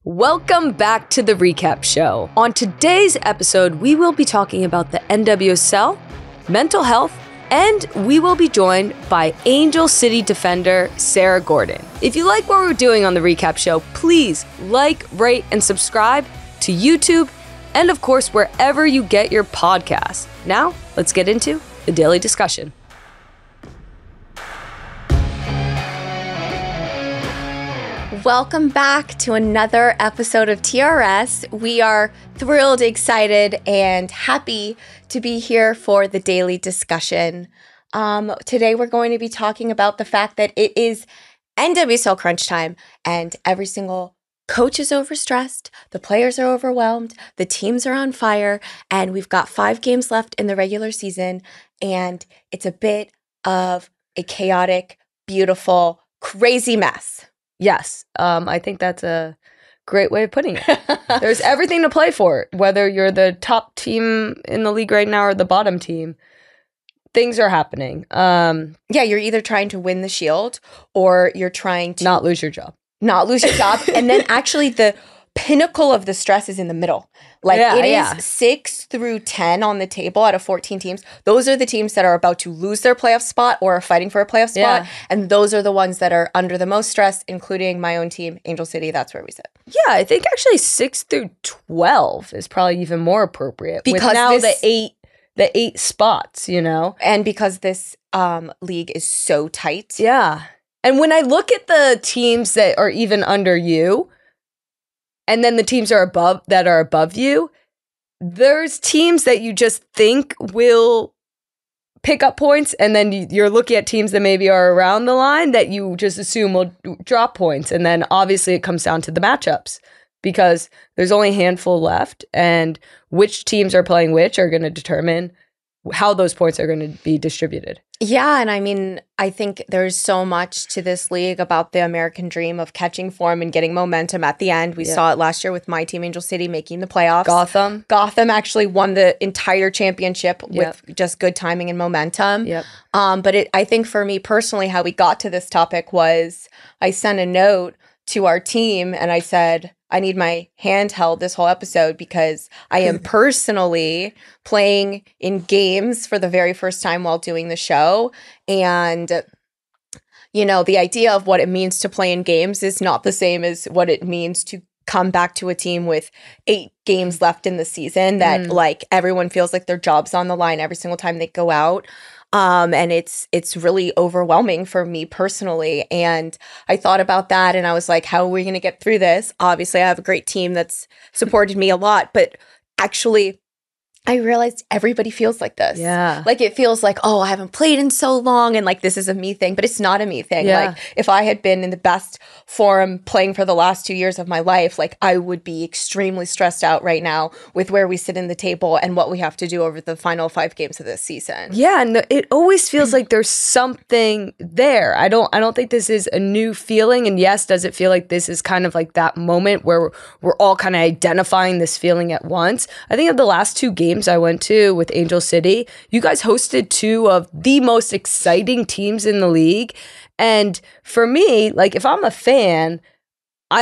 Welcome back to the Recap Show. On today's episode, we will be talking about the NWSL, mental health, and we will be joined by Angel City defender Sarah Gorden. If you like what we're doing on the Recap Show, please like, rate, and subscribe to YouTube and, of course, wherever you get your podcasts. Now, let's get into the daily discussion. Welcome back to another episode of TRS. We are thrilled, excited, and happy to be here for the daily discussion. Today we're going to be talking about the fact that it is NWSL crunch time and every single coach is overstressed, the players are overwhelmed, the teams are on fire, and we've got 5 games left in the regular season, and it's a bit of a chaotic, beautiful, crazy mess. Yes, I think that's a great way of putting it. There's everything to play for, whether you're the top team in the league right now or the bottom team. Things are happening. Yeah, you're either trying to win the Shield or you're trying to not lose your job. And then actually the pinnacle of the stress is in the middle. It is 6 through 10 on the table out of 14 teams. Those are the teams that are about to lose their playoff spot or are fighting for a playoff spot. Yeah. And those are the ones that are under the most stress, including my own team, Angel City. That's where we sit. Yeah, I think actually 6 through 12 is probably even more appropriate. Because with now the eight spots, you know? And because this league is so tight. Yeah. And when I look at the teams that are even under you, and then the teams are above you, there's teams that you just think will pick up points, and then you're looking at teams that maybe are around the line that you just assume will drop points. And then obviously it comes down to the matchups because there's only a handful left, and which teams are playing which are going to determine how those points are going to be distributed. Yeah, and I mean, I think there's so much to this league about the American dream of catching form and getting momentum at the end. We saw it last year with my team, Angel City, making the playoffs. Gotham actually won the entire championship with just good timing and momentum. Yep. But I think for me personally, how we got to this topic was I sent a note to our team and I said, I need my hand held this whole episode because I am personally playing in games for the very first time while doing the show. And, you know, the idea of what it means to play in games is not the same as what it means to come back to a team with 8 games left in the season that like everyone feels like their job's on the line every single time they go out. And it's really overwhelming for me personally. And I thought about that and I was like, how are we going to get through this? Obviously, I have a great team that's supported me a lot, but actually, I realized everybody feels like this. Yeah. Like it feels like, oh, I haven't played in so long and like this is a me thing, but it's not a me thing. Yeah. Like if I had been in the best form playing for the last 2 years of my life, like I would be extremely stressed out right now with where we sit in the table and what we have to do over the final 5 games of this season. Yeah, and it always feels like there's something there. I don't think this is a new feeling. And yes, does it feel like this is kind of like that moment where we're all kind of identifying this feeling at once? I think of the last 2 games I went to with Angel City, you guys hosted 2 of the most exciting teams in the league. And for me, like if I'm a fan,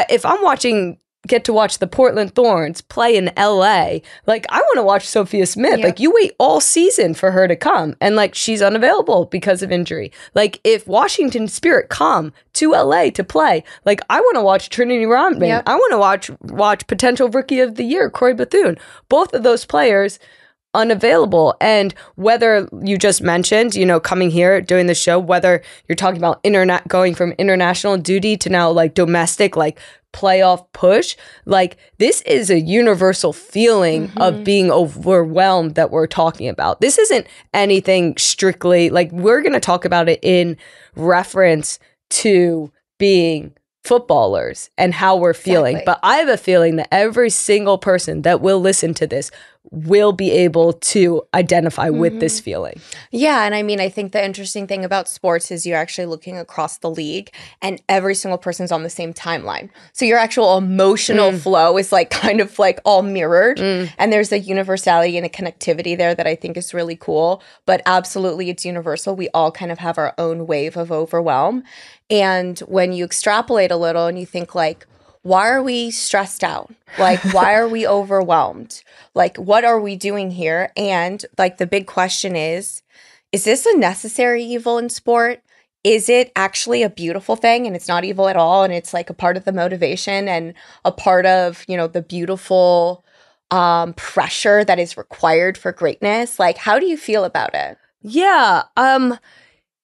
if I'm get to watch the Portland Thorns play in LA, like I want to watch Sophia Smith. Like you wait all season for her to come and like she's unavailable because of injury. Like if Washington Spirit come to LA to play, like I want to watch Trinity Rodman. I want to watch potential rookie of the year, Corey Bethune. Both of those players unavailable. And whether you just mentioned, you know, coming here doing the show, whether you're talking about going from international duty to now like domestic, like playoff push, like this is a universal feeling of being overwhelmed that we're talking about. This isn't anything strictly like we're going to talk about it in reference to being footballers and how we're feeling. But I have a feeling that every single person that will listen to this will be able to identify with this feeling. Yeah, and I mean, I think the interesting thing about sports is you're actually looking across the league and every single person's on the same timeline. So your actual emotional flow is like kind of like all mirrored. And there's a universality and a connectivity there that I think is really cool. But absolutely, it's universal. We all kind of have our own wave of overwhelm. And when you extrapolate a little and you think like, why are we stressed out? Like, why are we overwhelmed? Like, what are we doing here? And like, the big question is this a necessary evil in sport? Is it actually a beautiful thing and it's not evil at all? And it's like a part of the motivation and a part of, you know, the beautiful pressure that is required for greatness? Like, how do you feel about it? Yeah.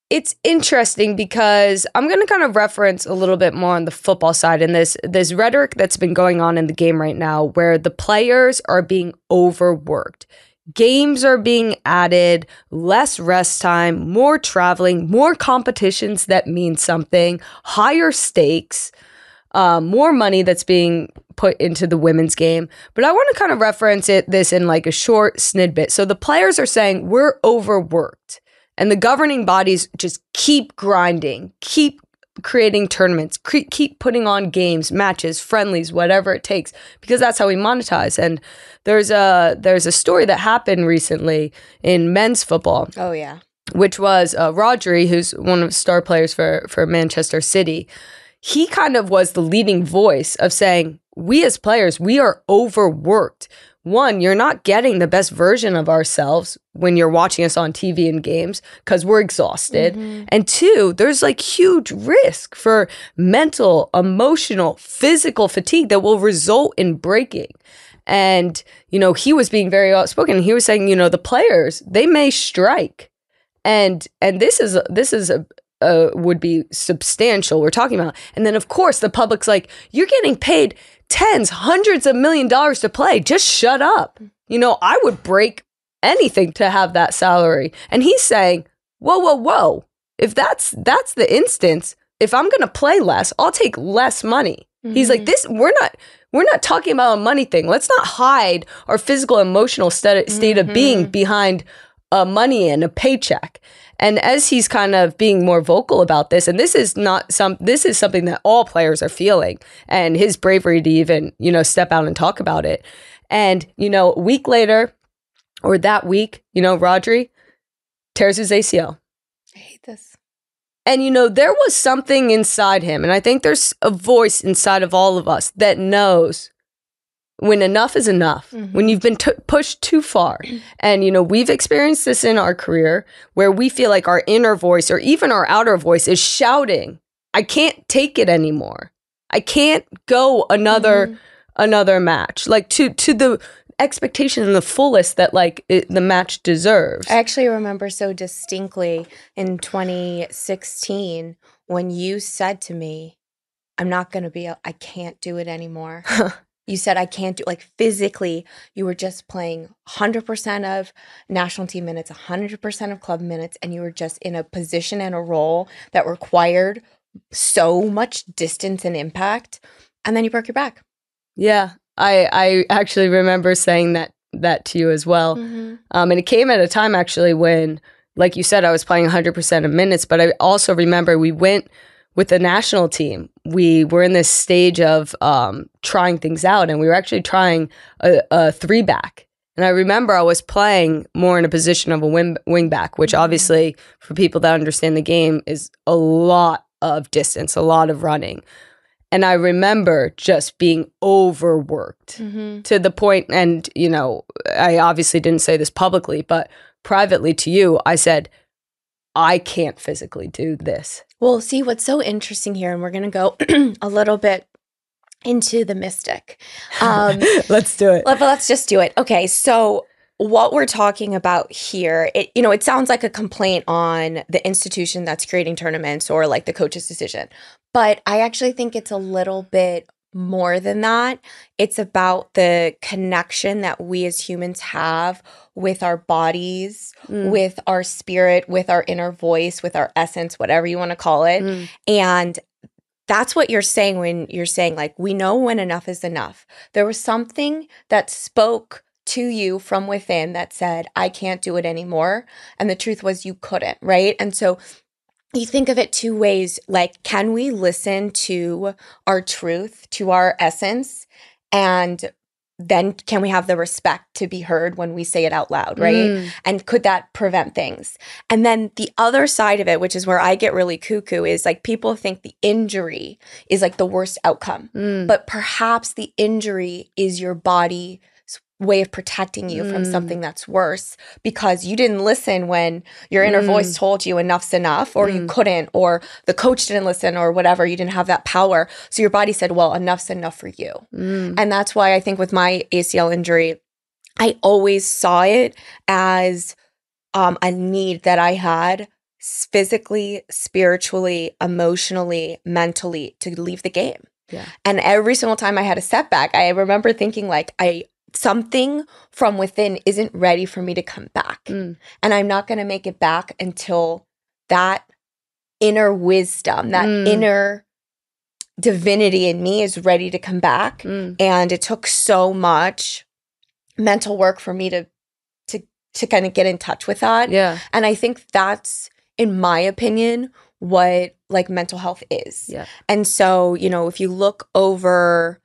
It's interesting because I'm going to kind of reference a little bit more on the football side and this rhetoric that's been going on in the game right now where the players are being overworked. Games are being added, less rest time, more traveling, more competitions that mean something, higher stakes, more money that's being put into the women's game. But I want to kind of reference this in like a short snippet. So the players are saying we're overworked. And the governing bodies just keep grinding, keep creating tournaments, keep putting on games, matches, friendlies, whatever it takes, because that's how we monetize. And there's a story that happened recently in men's football. Oh, yeah. Which was Rodri, who's one of the star players for Manchester City. He kind of was the leading voice of saying, we as players, we are overworked. One, you're not getting the best version of ourselves when you're watching us on TV and games because we're exhausted. Mm-hmm. And two, there's like huge risk for mental, emotional, physical fatigue that will result in breaking. And, you know, he was being very outspoken. He was saying, you know, the players, they may strike. And this is would be substantial we're talking about. And then, of course, the public's like, you're getting paid tens, hundreds of $1 million to play. Just shut up. You know, I would break anything to have that salary. And he's saying, whoa. If that's the instance, if I'm going to play less, I'll take less money. Mm-hmm. He's like, we're not talking about a money thing. Let's not hide our physical, emotional state mm-hmm. of being behind money and a paycheck. And as he's kind of being more vocal about this, and this is something that all players are feeling, and his bravery to even, you know, step out and talk about it. And, you know, a week later, or that week, you know, Rodri tears his ACL. I hate this. And, you know, there was something inside him, and I think there's a voice inside of all of us that knows when enough is enough, mm-hmm. when you've been pushed too far. And, you know, we've experienced this in our career where we feel like our inner voice or even our outer voice is shouting, I can't take it anymore. I can't go another match, like to the expectation and the fullest that like the match deserves. I actually remember so distinctly in 2016 when you said to me, I can't do it anymore. You said, I can't do, like physically, you were just playing 100% of national team minutes, 100% of club minutes, and you were just in a position and a role that required so much distance and impact. And then you broke your back. Yeah, I actually remember saying that to you as well. Mm-hmm. And it came at a time actually when, like you said, I was playing 100% of minutes, but I also remember we went with the national team. We were in this stage of trying things out, and we were actually trying a three-back. And I remember I was playing more in a position of a wing back, which obviously, for people that understand the game, is a lot of distance, a lot of running. And I remember just being overworked to the point, and, you know, I obviously didn't say this publicly, but privately to you, I said, I can't physically do this. Well, see, what's so interesting here, and we're going to go a little bit into the mystic. Let's do it. Let's just do it. Okay, so what we're talking about here, it sounds like a complaint on the institution that's creating tournaments or like the coach's decision. But I actually think it's a little bit more than that. It's about the connection that we as humans have with our bodies, with our spirit, with our inner voice, with our essence, whatever you want to call it. And that's what you're saying when you're saying, like, we know when enough is enough. There was something that spoke to you from within that said, I can't do it anymore. And the truth was you couldn't, right? And so you think of it two ways, like, can we listen to our truth, to our essence, and then can we have the respect to be heard when we say it out loud, right? And could that prevent things? And then the other side of it, which is where I get really cuckoo, is like people think the injury is like the worst outcome. But perhaps the injury is your body's way of protecting you from something that's worse because you didn't listen when your inner voice told you enough's enough, or you couldn't, or the coach didn't listen, or whatever. You didn't have that power. So your body said, well, enough's enough for you. And that's why I think with my ACL injury, I always saw it as a need that I had physically, spiritually, emotionally, mentally to leave the game. Yeah. And every single time I had a setback, I remember thinking like, something from within isn't ready for me to come back. And I'm not going to make it back until that inner wisdom, that inner divinity in me is ready to come back. And it took so much mental work for me to kind of get in touch with that. Yeah. And I think that's, in my opinion, what like mental health is. Yeah. And so, you know, if you look over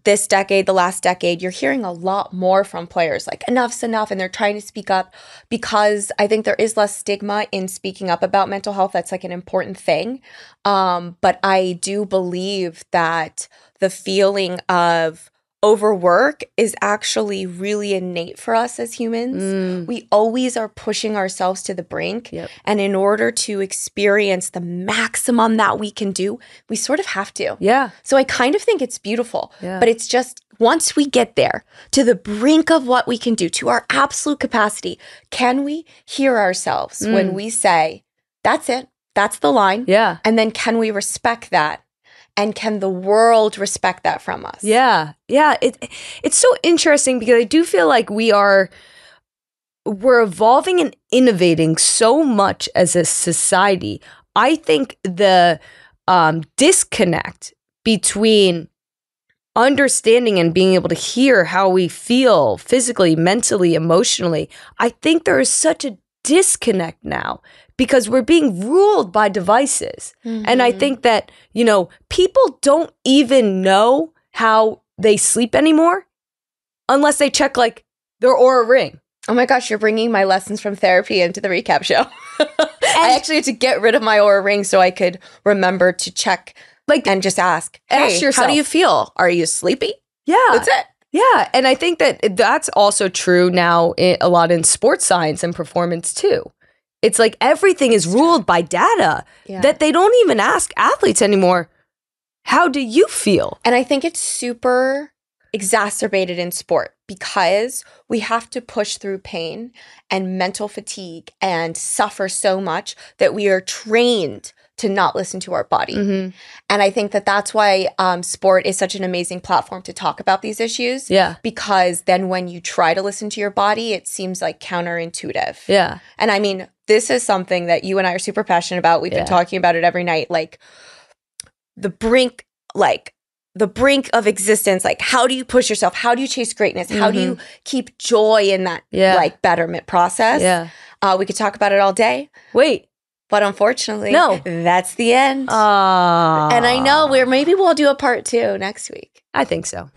this decade, the last decade, you're hearing a lot more from players like enough's enough, and they're trying to speak up because I think there is less stigma in speaking up about mental health. That's like an important thing. But I do believe that the feeling of overwork is actually really innate for us as humans. We always are pushing ourselves to the brink. And in order to experience the maximum that we can do, we sort of have to. Yeah. So I kind of think it's beautiful, Yeah. but it's just once we get there to the brink of what we can do, to our absolute capacity, can we hear ourselves when we say, that's it, that's the line? Yeah. And then can we respect that? And can the world respect that from us? Yeah. Yeah. It's so interesting because I do feel like we're evolving and innovating so much as a society. I think the disconnect between understanding and being able to hear how we feel physically, mentally, emotionally, I think there is such a disconnect now because we're being ruled by devices. And I think that, you know, people don't even know how they sleep anymore unless they check like their Aura ring. Oh my gosh, you're bringing my lessons from therapy into the recap show. I actually had to get rid of my Aura ring so I could remember to check like and just ask, hey, ask yourself, how do you feel? Are you sleepy? Yeah. That's it. Yeah. And I think that that's also true now a lot in sports science and performance too. It's like everything is ruled by data that they don't even ask athletes anymore. How do you feel? And I think it's super exacerbated in sport because we have to push through pain and mental fatigue and suffer so much that we are trained to not listen to our body. And I think that that's why sport is such an amazing platform to talk about these issues. Yeah. Because then when you try to listen to your body, it seems like counterintuitive. Yeah. And I mean, this is something that you and I are super passionate about. We've been talking about it every night. Like the brink of existence. Like, how do you push yourself? How do you chase greatness? How do you keep joy in that like betterment process? Yeah. We could talk about it all day. Wait. But unfortunately, no, that's the end. And I know maybe we'll do a part 2 next week. I think so.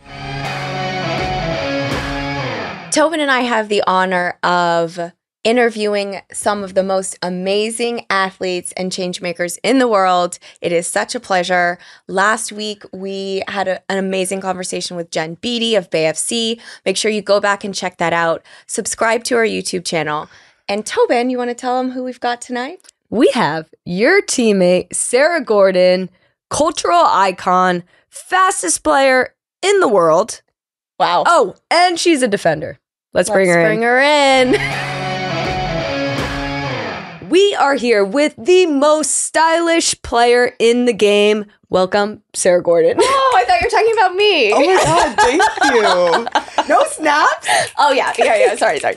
Tobin and I have the honor of interviewing some of the most amazing athletes and change makers in the world. It is such a pleasure. Last week, we had an amazing conversation with Jen Beatty of BayFC. Make sure you go back and check that out. Subscribe to our YouTube channel. And Tobin, you want to tell them who we've got tonight? We have your teammate, Sarah Gorden, cultural icon, fastest player in the world. Wow. Oh, and she's a defender. Let's bring her in. We are here with the most stylish player in the game. Welcome, Sarah Gorden. Oh, I thought you were talking about me. Oh my God, thank you. No snaps? Oh, yeah. Sorry. Yay,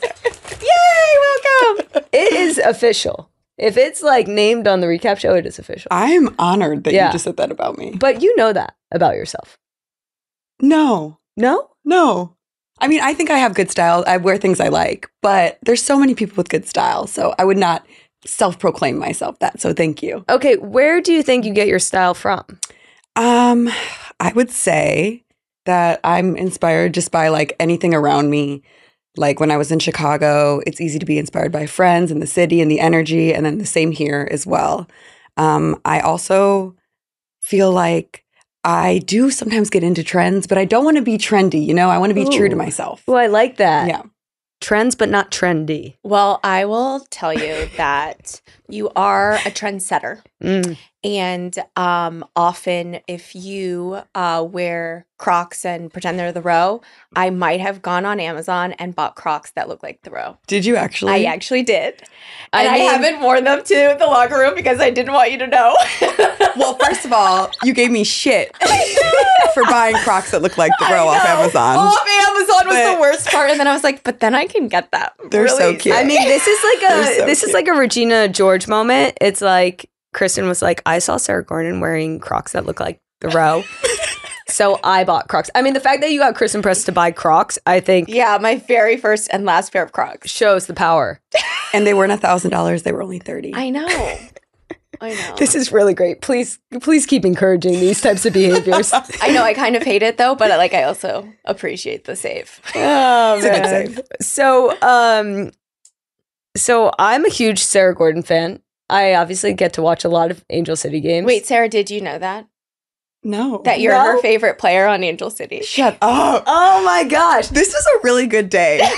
welcome. It is official. If it's like named on the recap show, it is official. I'm honored that you just said that about me. But you know that about yourself. No. No? No. I mean, I think I have good style. I wear things I like, but there's so many people with good style. So I would not self-proclaim myself that. So thank you. Okay. Where do you think you get your style from? I would say that I'm inspired just by like anything around me. Like when I was in Chicago, it's easy to be inspired by friends and the city and the energy, and then the same here as well. I also feel like I do sometimes get into trends, but I don't want to be trendy, you know? I want to be true to myself. Oh, I like that. Yeah. Trends, but not trendy. Well, I will tell you that you are a trendsetter. And often if you wear Crocs and pretend they're the Row, I might have gone on Amazon and bought Crocs that look like the Row. Did you actually? I actually did. And I haven't worn them to the locker room because I didn't want you to know. Well, first of all, you gave me shit for buying Crocs that look like the Row off Amazon. Off Amazon was the worst part. And then I was like, but then I can get that. They're so cute. I mean, this is like a Regina George moment. It's like Kristen was like, I saw Sarah Gorden wearing Crocs that look like the Row. So I bought Crocs. I mean, the fact that you got Kristen Press to buy Crocs, I think. Yeah, my very first and last pair of Crocs. Shows the power. And they weren't $1,000. They were only $30. I know. I know. This is really great. Please keep encouraging these types of behaviors. I know. I kind of hate it though, but I also appreciate the save. Oh, man. So I'm a huge Sarah Gorden fan. I obviously get to watch a lot of Angel City games. Wait, Sarah, did you know that? No. That you're her favorite player on Angel City? Shut up. Oh my gosh. This was a really good day.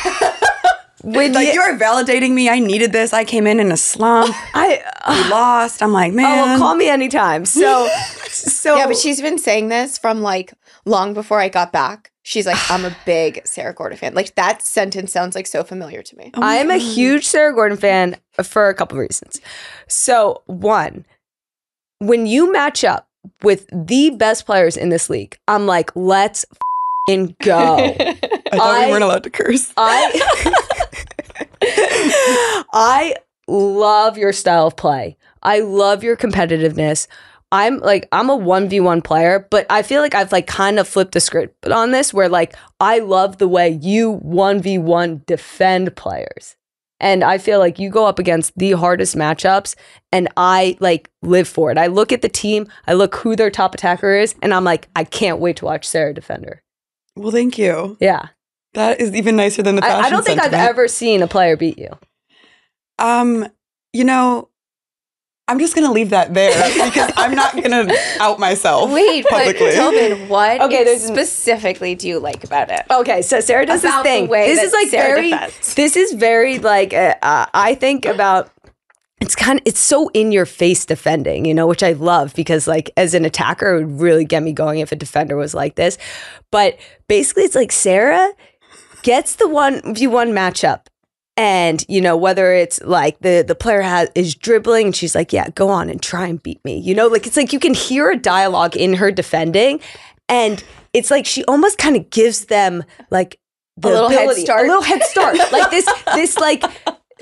You are validating me. I needed this. I came in a slump. We lost. I'm like, man. Oh, well, call me anytime. So yeah, but she's been saying this from like long before I got back. She's like, I'm a big Sarah Gorden fan. Like that sentence sounds like so familiar to me. I am a huge Sarah Gorden fan for a couple of reasons. So one, when you match up with the best players in this league, I'm like, let's f***ing go. I thought we weren't allowed to curse. I love your style of play. I love your competitiveness. I'm a 1v1 player, but I feel like I've like kind of flipped the script on this where like I love the way you 1v1 defend players. And I feel like you go up against the hardest matchups and I like live for it. I look at the team, I look who their top attacker is, and I'm like, I can't wait to watch Sarah defend her. Well, thank you. Yeah. That is even nicer than the fashion I don't think sentiment. I've ever seen a player beat you. You know, I'm just going to leave that there because I'm not going to out myself publicly. But Tobin, what specifically do you like about it? Okay, so Sarah does this thing. This is very like I think about. It's so in your face defending, you know, which I love because like as an attacker, it would really get me going if a defender was like this. But basically, it's like Sarah gets the 1v1 matchup. And, you know, whether it's like the player is dribbling and she's like, yeah, go on and try and beat me. You know, like it's like you can hear a dialogue in her defending. And it's like she almost kind of gives them like a little head start. Like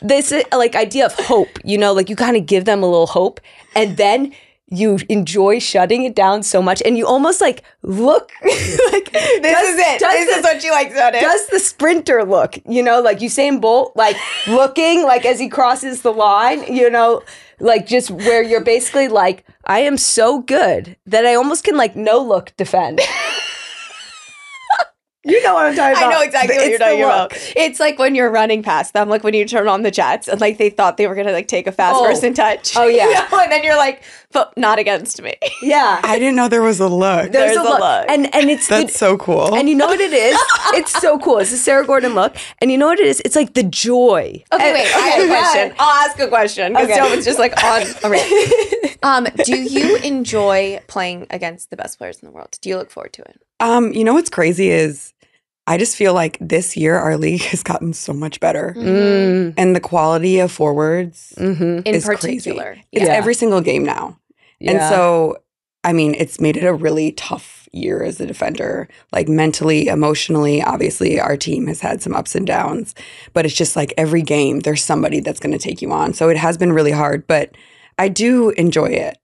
this idea of hope, you know, like you kind of give them a little hope. And then you enjoy shutting it down so much, and you almost like look like this is what she likes about it. Does the sprinter look, you know, like Usain Bolt, like looking like as he crosses the line, you know, like just where you're basically like, I am so good that I almost can like no look defend. You know what I'm talking about. I know exactly what you're talking about. It's like when you're running past them, like when you turn on the jets and like they thought they were going to like take a fast person touch. Oh, yeah. You know? And then you're like, but not against me. Yeah. I didn't know there was a look. There's a look. And that's so cool. And you know what it is? It's so cool. It's a Sarah Gorden look. And you know what it is? It's like the joy. Okay, wait. I have a question. I'll ask a question because Tobin's just like on a rant. Do you enjoy playing against the best players in the world? Do you look forward to it? You know what's crazy is I just feel like this year our league has gotten so much better. Mm. And the quality of forwards is particular. Crazy. It's every single game now. Yeah. And so, I mean, it's made it a really tough year as a defender, like mentally, emotionally. Obviously, our team has had some ups and downs, but it's just like every game, there's somebody that's going to take you on. So it has been really hard, but I do enjoy it.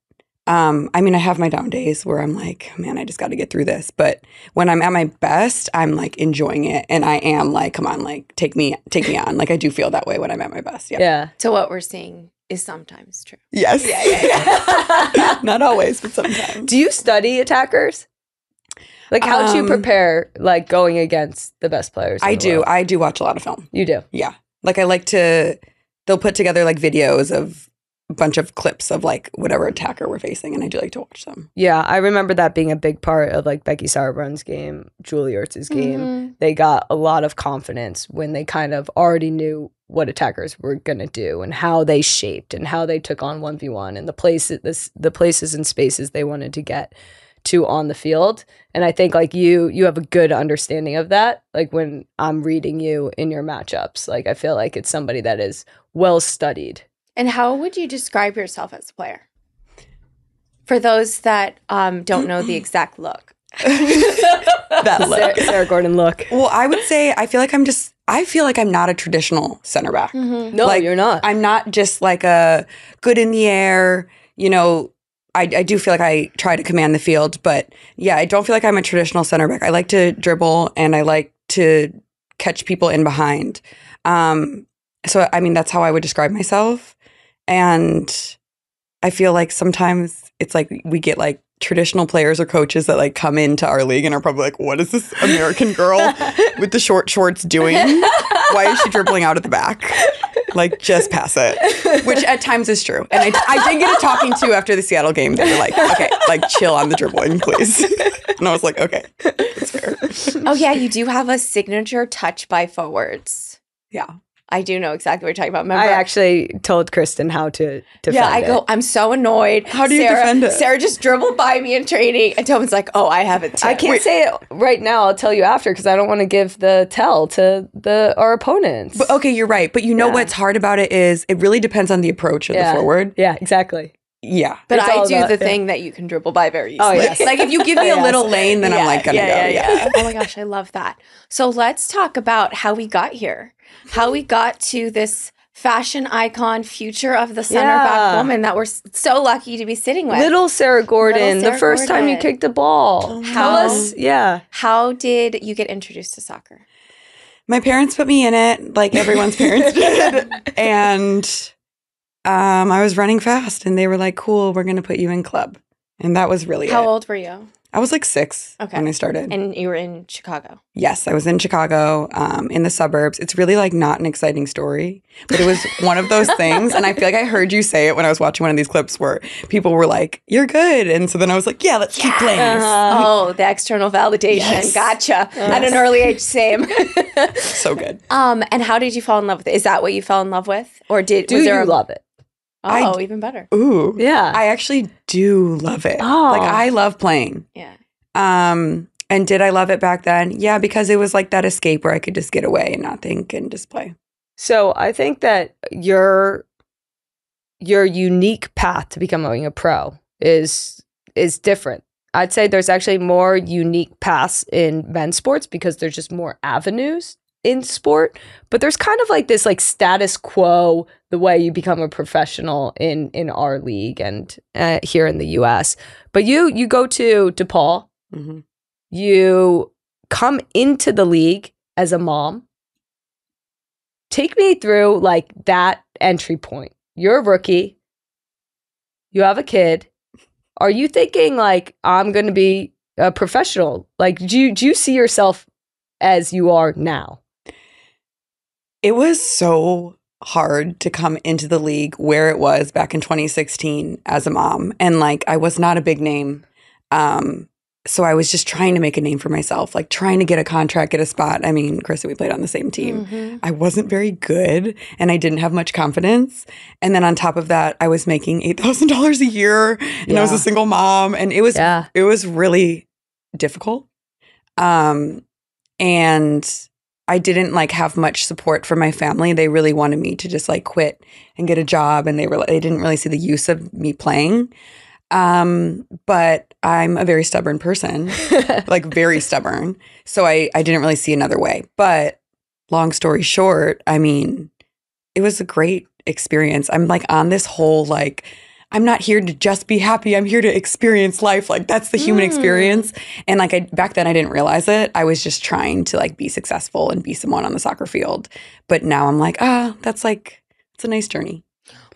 I mean, I have my down days where I'm like, man, I just got to get through this. But when I'm at my best, I'm like enjoying it. And I am like, come on, like take me on. Like I do feel that way when I'm at my best. Yeah. So what we're seeing is sometimes true. Yes. Yeah. Not always, but sometimes. Do you study attackers? Like, how do you prepare, like, going against the best players? I do watch a lot of film. You do? Yeah. Like, they'll put together, like, videos of a bunch of clips of, like, whatever attacker we're facing, and I do like to watch them. Yeah, I remember that being a big part of, like, Becky Sauerbrun's game, Julie Ertz's game. They got a lot of confidence when they kind of already knew what attackers were going to do and how they shaped and how they took on 1v1 and the places and spaces they wanted to get to on the field. And I think, like, you have a good understanding of that. Like, when I'm reading you in your matchups, like, I feel like it's somebody that is well studied. And how would you describe yourself as a player? For those that don't know the exact look. That look. Sarah Gorden look. Well, I would say I feel like I'm not a traditional center back. No, like, you're not. I'm not just like a good in the air, you know. I do feel like I try to command the field, but yeah, I don't feel like I'm a traditional center back. I like to dribble and I like to catch people in behind. So, I mean, that's how I would describe myself. And I feel like sometimes it's like we get like traditional players or coaches that like come into our league and are probably like, what is this American girl with the short shorts doing? Why is she dribbling out at the back? Like, just pass it. Which at times is true. And I did get a talking to after the Seattle game. They were like, okay, like, chill on the dribbling, please. And I was like, okay, that's fair. Oh, yeah, you do have a signature touch by forwards. Yeah. I do know exactly what you're talking about. Remember? I actually told Kristen how to defend Yeah, I it. go, I'm so annoyed. How do you defend it? Sarah just dribbled by me in training. And Tobin's like, oh, I have it too. I can't say it right now. I'll tell you after because I don't want to give the tell to our opponents. But, okay, you're right. But you know what's hard about it is it really depends on the approach of the forward. Yeah, exactly. Yeah. But It's I all do about- the thing that you can dribble by very easily. Oh, yes. Like, if you give me a little lane, then I'm like, gonna go. Yeah. Oh my gosh, I love that. So let's talk about how we got here. How we got to this fashion icon, future of the center back woman that we're so lucky to be sitting with. Little Sarah Gorden, Sarah the first time you Gorden. kicked the ball. Tell us, How did you get introduced to soccer? My parents put me in it, like everyone's parents did. And I was running fast, and they were like, cool, we're going to put you in club. And that was really How it. old were you? I was like 6 when I started. And you were in Chicago. Yes, I was in Chicago, in the suburbs. It's really like not an exciting story, but it was one of those things. And I feel like I heard you say it when I was watching one of these clips where people were like, you're good. And so then I was like, yeah, let's keep playing. Oh, the external validation. Yes. Gotcha. At an early age, same. So good. And how did you fall in love with it? Is that what you fell in love with? Or Do was there you love it? Oh, even better. Ooh. Yeah. I actually do love it. Oh. Like, I love playing. Yeah. And did I love it back then? Yeah, because it was like that escape where I could just get away and not think and just play. So I think that your unique path to becoming a pro is different. I'd say there's actually more unique paths in men's sports because there's just more avenues in sport, but there's kind of like this like status quo the way you become a professional in our league and here in the US. But you go to DePaul, you come into the league as a mom. Take me through like that entry point. You're a rookie. You have a kid. Are you thinking like I'm going to be a professional? Like do you see yourself as you are now? It was so hard to come into the league where it was back in 2016 as a mom. And like, I was not a big name. So I was just trying to make a name for myself, like trying to get a contract, get a spot. I mean, Kristen, we played on the same team. I wasn't very good and I didn't have much confidence. And then on top of that, I was making $8,000 a year and I was a single mom and it was really difficult. And I didn't like have much support from my family. They really wanted me to just like quit and get a job, and they didn't really see the use of me playing. But I'm a very stubborn person, like very stubborn. So I didn't really see another way. But long story short, I mean, it was a great experience. I'm like on this whole like, I'm not here to just be happy. I'm here to experience life. Like that's the human experience. And like back then I didn't realize it. I was just trying to like be successful and be someone on the soccer field. But now I'm like, that's like, it's a nice journey.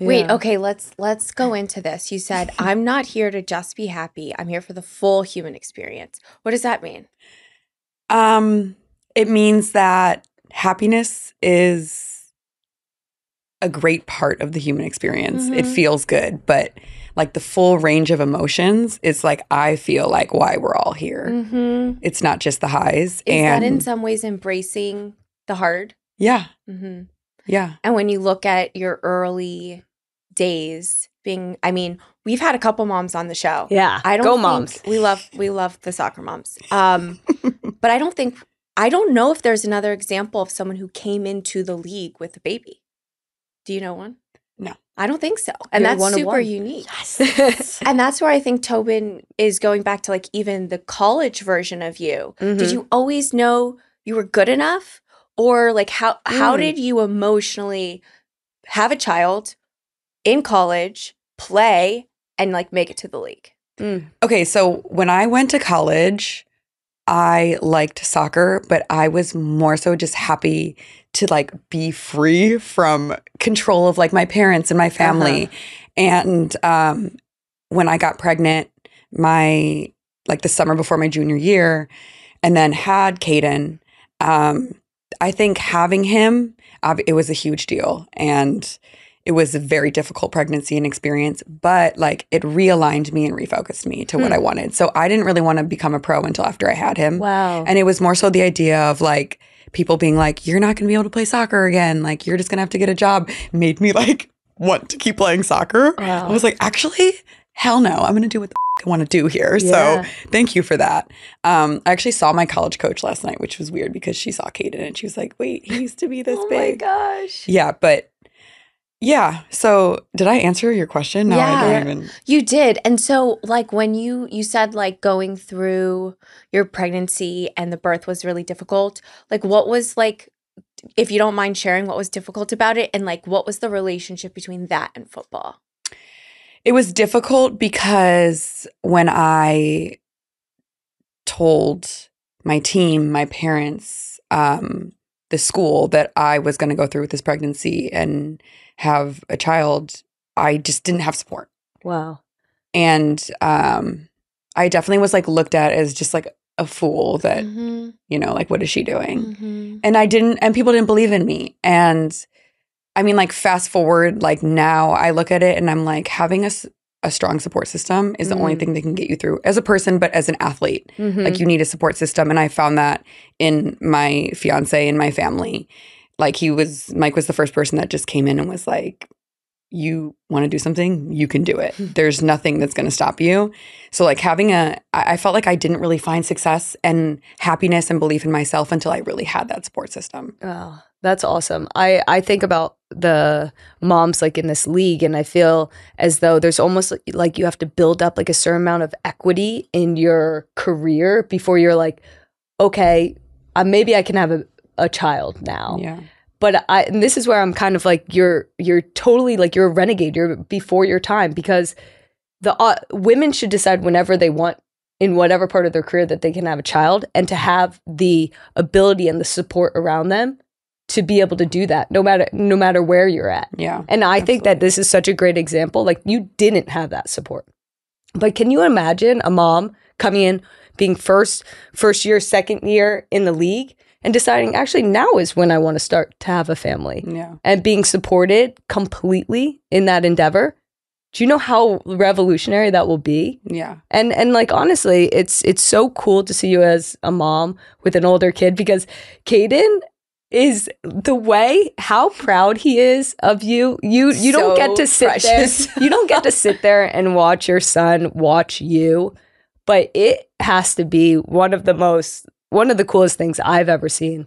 Wait, okay, let's go into this. You said, I'm not here to just be happy. I'm here for the full human experience. What does that mean? It means that happiness is a great part of the human experience. Mm-hmm. It feels good, but like the full range of emotions is like, I feel like why we're all here. Mm-hmm. It's not just the highs. Is that in some ways embracing the hard? Yeah. Mm-hmm. Yeah. And when you look at your early days being, I mean, we've had a couple moms on the show. Yeah. I don't Go think moms. We love the soccer moms. But I don't know if there's another example of someone who came into the league with a baby. Do you know one? No. I don't think so. And You're that's one of super one. unique. Yes. And that's where I think Tobin is going back to like even the college version of you. Mhm. Did you always know you were good enough? Or like how did you emotionally have a child in college, play, and like make it to the league? Okay, so when I went to college, I liked soccer, but I was more so just happy to like be free from control of like my parents and my family. And when I got pregnant, the summer before my junior year, and then had Caden, I think having him, it was a huge deal. And it was a very difficult pregnancy and experience, but like it realigned me and refocused me to what I wanted. So I didn't really want to become a pro until after I had him. Wow. And it was more so the idea of like people being like, you're not going to be able to play soccer again. Like you're just going to have to get a job, made me like want to keep playing soccer. Wow. I was like, actually, hell no, I'm going to do what the I want to do here. Yeah. So thank you for that. I actually saw my college coach last night, which was weird because she saw Caden and she was like, wait, he used to be this big. Oh my gosh. Yeah, but yeah. So did I answer your question? No, I don't even. You did. And so like when you said like going through your pregnancy and the birth was really difficult, like what was like, if you don't mind sharing what was difficult about it and like what was the relationship between that and football? It was difficult because when I told my team, my parents, the school that I was going to go through with this pregnancy and have a child, I just didn't have support. Wow. And I definitely was like looked at as just like a fool that, you know, like, what is she doing? And people didn't believe in me. And I mean, like, fast forward, like now I look at it and I'm like, having a strong support system is the only thing that can get you through as a person, but as an athlete, like you need a support system. And I found that in my fiance and my family. Like Mike was the first person that just came in and was like, you want to do something, you can do it. There's nothing that's going to stop you. So like I felt like I didn't really find success and happiness and belief in myself until I really had that support system. Oh, that's awesome. I think about the moms like in this league and I feel as though there's almost like you have to build up like a certain amount of equity in your career before you're like, okay, maybe I can have a child now. Yeah. But and this is where I'm kind of like, you're totally like, you're a renegade. You're before your time because the women should decide whenever they want in whatever part of their career that they can have a child and to have the ability and the support around them to be able to do that no matter where you're at. Yeah. And I think that this is such a great example. Like you didn't have that support. But can you imagine a mom coming in, being first year, second year in the league and deciding actually now is when I want to start to have a family. Yeah. And being supported completely in that endeavor. Do you know how revolutionary that will be? Yeah. And like honestly, it's so cool to see you as a mom with an older kid because Caden is the way how proud he is of you. You don't get to sit precious. there. You don't get to sit there and watch your son watch you. But it has to be one of the coolest things I've ever seen.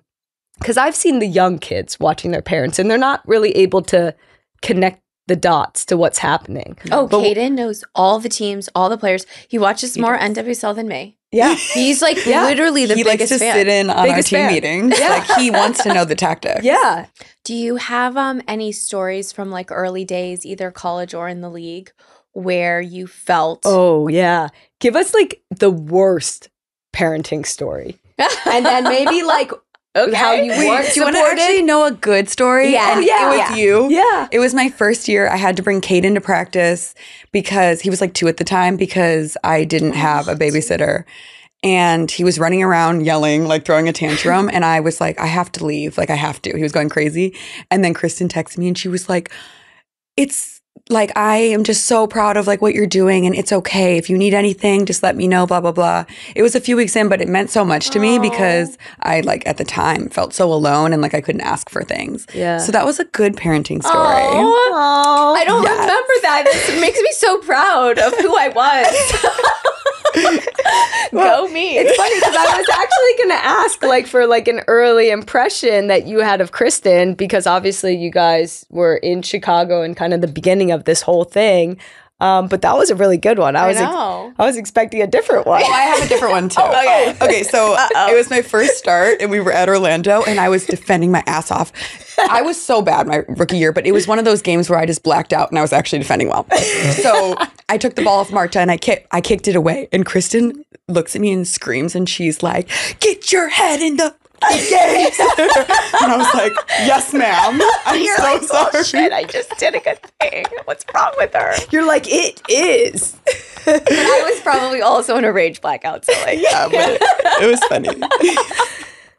Because I've seen the young kids watching their parents and they're not really able to connect the dots to what's happening. Oh, Caden knows all the teams, all the players. He watches more NWSL than me. Yeah. He's like literally the he biggest likes to fan. sit in on Biggest our team fan. meetings. Yeah. Like he wants to know the tactics. Yeah. Do you have any stories from like early days, either college or in the league, where you felt Oh, yeah. Give us like the worst parenting story. And then maybe like Okay. How you weren't Do you want to supported? actually know a good story? Yeah. And Yeah. it was you. Yeah. It was my first year. I had to bring Caden to practice because he was like 2 at the time because I didn't have a babysitter. And he was running around yelling, like throwing a tantrum. And I was like, I have to leave. Like, I have to. He was going crazy. And then Kristen texted me and she was like, it's like, I am just so proud of like what you're doing. And it's okay. If you need anything, just let me know, blah, blah, blah. It was a few weeks in, but it meant so much to me because I like at the time felt so alone and like I couldn't ask for things. Yeah. So that was a good parenting story. Oh, I don't remember that. This makes me so proud of who I was. Go me. It's funny because I was actually going to ask like for like an early impression that you had of Kristen, because obviously you guys were in Chicago and kind of the beginning of this whole thing. But that was a really good one. I was expecting a different one. Oh, I have a different one too. Okay, so it was my first start and we were at Orlando and I was defending my ass off. I was so bad my rookie year, but it was one of those games where I just blacked out and I was actually defending well. So I took the ball off Marta and I kicked it away. And Kristen looks at me and screams and she's like, "Get your head in the game." And I was like, "Yes, ma'am. I'm so sorry. Shit, I just did a good thing. What's wrong with her? You're like, it is. But I was probably also in a rage blackout. So like, Yeah, but it was funny.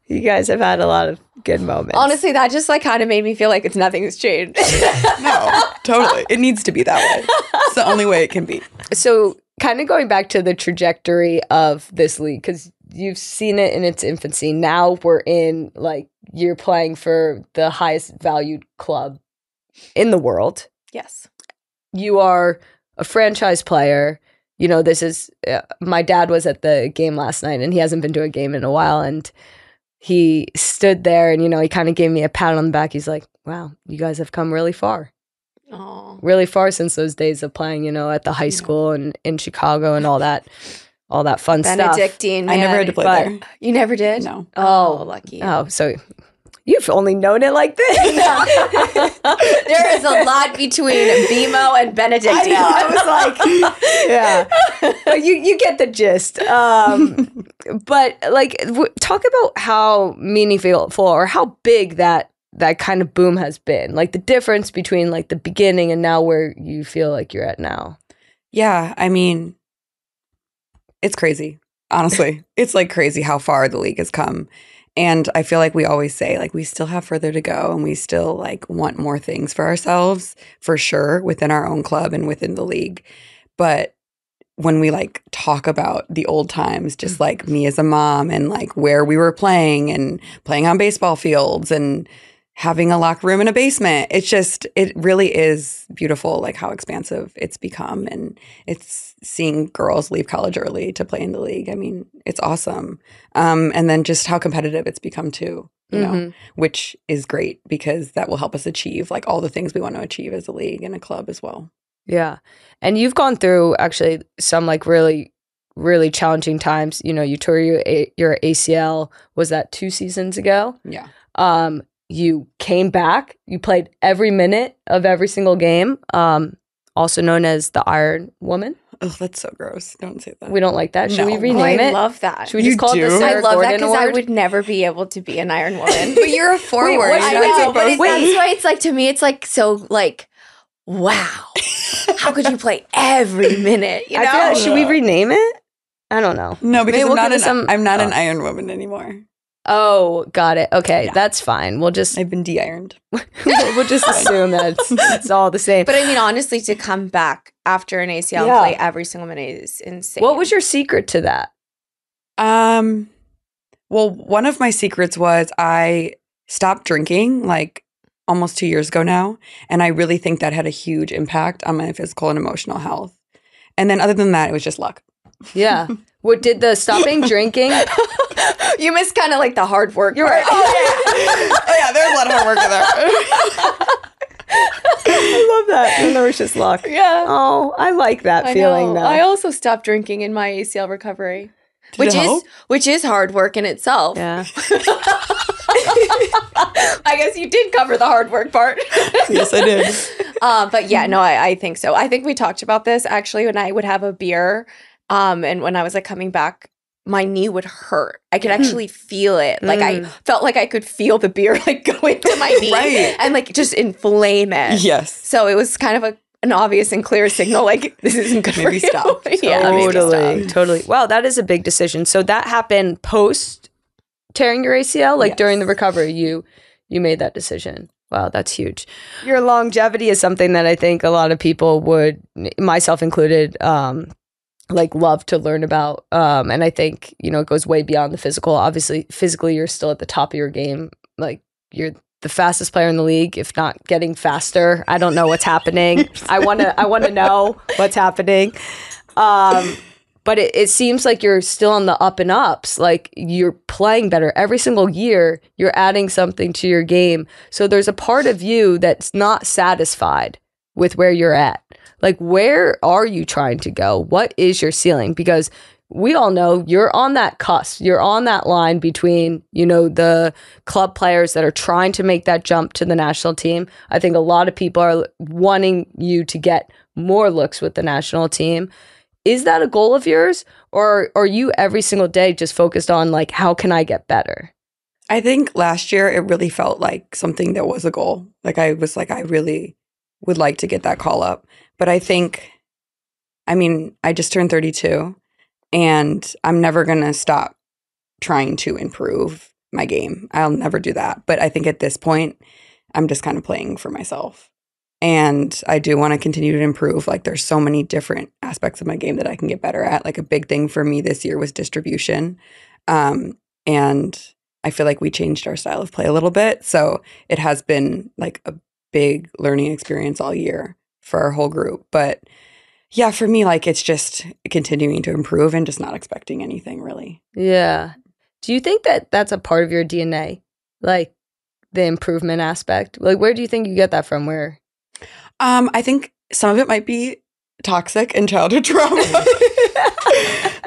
You guys have had a lot of good moments. honestly, that just like kind of made me feel like nothing has changed. No, totally. It needs to be that way. It's the only way it can be. So kind of going back to the trajectory of this league, because you've seen it in its infancy. Now we're in, like, you're playing for the highest valued club in the world. Yes. You are a franchise player. You know, this is, my dad was at the game last night and he hasn't been to a game in a while. And he stood there and, you know, he kind of gave me a pat on the back. He's like, wow, you guys have come really far. Oh. Really far since those days of playing, you know, at the high school and in Chicago and all that fun stuff. Benedictine. I never had to play but- there. You never did? No. Oh, lucky. Oh, so you've only known it like this. There is a lot between BMO and Benedictine. I know. I was like, yeah. But you get the gist. But like, talk about how meaningful or how big that kind of boom has been. Like the difference between like the beginning and now where you feel like you're at now. Yeah, I mean, it's crazy. Honestly, it's like crazy how far the league has come. And I feel like we always say, like, we still have further to go and we still, like, want more things for ourselves, for sure, within our own club and within the league. But when we, like, talk about the old times, just, like, me as a mom and, like, where we were playing and playing on baseball fields and having a locker room in a basement, it's just, it really is beautiful, like, how expansive it's become. And it's seeing girls leave college early to play in the league. I mean, it's awesome. And then just how competitive it's become too, you know, which is great because that will help us achieve like all the things we want to achieve as a league and a club as well. Yeah. And you've gone through actually some like really, really challenging times. You know, you tore your ACL, was that 2 seasons ago? Yeah. You came back, you played every minute of every single game, also known as the Iron Woman. Oh, that's so gross. Don't say that. We don't like that. Should we No. rename I it? love that. Should we just call it the do? Sarah I love that Gorden because I Award? would never be able to be an Iron Woman. But you're a forward. what- I You're not know, but supposed- that's why it's like, to me, it's like so like, wow. How could you play every minute? You know? I feel like, should we rename it? I don't know. No, because Maybe we'll I'm give it some- not oh. an Iron Woman anymore. Oh, got it. Okay, Yeah. that's fine. We'll just I've been de-ironed. we'll just assume that it's all the same. But I mean, honestly, to come back after an ACL Yeah. and play every single minute is insane. What was your secret to that? Well, one of my secrets was I stopped drinking like almost 2 years ago now. And I really think that had a huge impact on my physical and emotional health. And then other than that, it was just luck. Yeah. What did the stopping drinking? You missed kind of like the hard work. You're right. Oh yeah, there's a lot of hard work in there. I love that. And there was just luck. Yeah. Oh, I like that I feeling know. though. I also stopped drinking in my ACL recovery, Did it help? which is hard work in itself. Yeah. I guess you did cover the hard work part. Yes, I did. But yeah, no, I think so. I think we talked about this actually when I would have a beer, and when I was like coming back my knee would hurt. I could actually feel it. Like I felt like I could feel the beer like go into my knee and like just inflame it. Yes. So it was kind of an obvious and clear signal like this isn't good for you. Stop. Yeah, Totally. Wow, that is a big decision. So that happened post tearing your ACL, like during the recovery, you made that decision. Wow, that's huge. Your longevity is something that I think a lot of people would, myself included, like love to learn about. And I think, it goes way beyond the physical. Obviously, physically, you're still at the top of your game. Like you're the fastest player in the league, if not getting faster. I don't know what's happening. I want to know what's happening. But it seems like you're still on the up and ups. Like you're playing better every single year. You're adding something to your game. So there's a part of you that's not satisfied with where you're at. Like, where are you trying to go? What is your ceiling? Because we all know you're on that cusp. You're on that line between, the club players that are trying to make that jump to the national team. I think a lot of people are wanting you to get more looks with the national team. Is that a goal of yours? Or are you every single day just focused on, like, how can I get better? I think last year it really felt like something that was a goal. Like, I was like, I really would like to get that call up. But I think, I just turned 32 and I'm never going to stop trying to improve my game. I'll never do that. But I think at this point, I'm just kind of playing for myself. And I do want to continue to improve. Like there's so many different aspects of my game that I can get better at. Like a big thing for me this year was distribution. And I feel like we changed our style of play a little bit. So it has been like a big learning experience all year for our whole group. But yeah, for me, like it's just continuing to improve and just not expecting anything really. Yeah. Do you think that that's a part of your DNA? Like the improvement aspect? Like where do you think you get that from? Where? I think some of it might be toxic and childhood trauma.